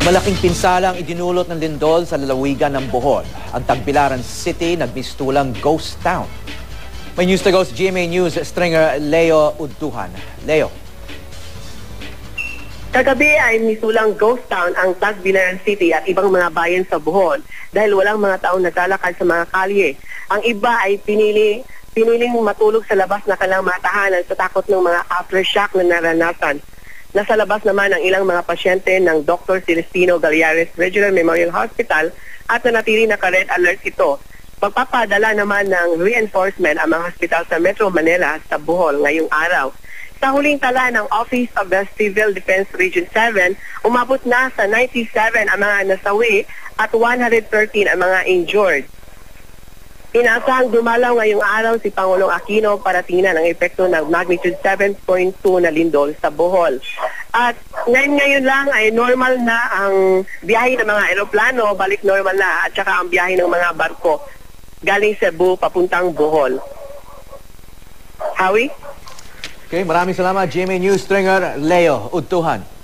Malaking pinsala ang idinulot ng lindol sa lalawigan ng Bohol. Ang Tagbilaran City nagmistulang ghost town. May news to go sa GMA News stringer Leo Udtuhan. Leo. Kagabi ay misulang ghost town ang Tagbilaran City at ibang mga bayan sa Bohol dahil walang mga taong naglalakad sa mga kalye. Ang iba ay piniling matulog sa labas na kanilang matahanan sa takot ng mga aftershock na naranasan. Nasa labas naman ang ilang mga pasyente ng Dr. Celestino Gallares Regional Memorial Hospital at nanatili naka-red alert ito. Magpapadala naman ng reinforcement ang mga hospital sa Metro Manila sa Bohol ngayong araw. Sa huling tala ng Office of the Civil Defense Region 7, umabot na sa 97 ang mga nasawi at 113 ang mga injured. Inasahang dumalaw ngayong araw si Pangulong Aquino para tingnan ang epekto ng magnitude 7.2 na lindol sa Bohol. At ngayon lang ay normal na ang biyahe ng mga eroplano, balik normal na, at saka ang biyahe ng mga barko galing Cebu papuntang Bohol. Howie? Okay, maraming salamat GMA News stringer Leo Udtuhan.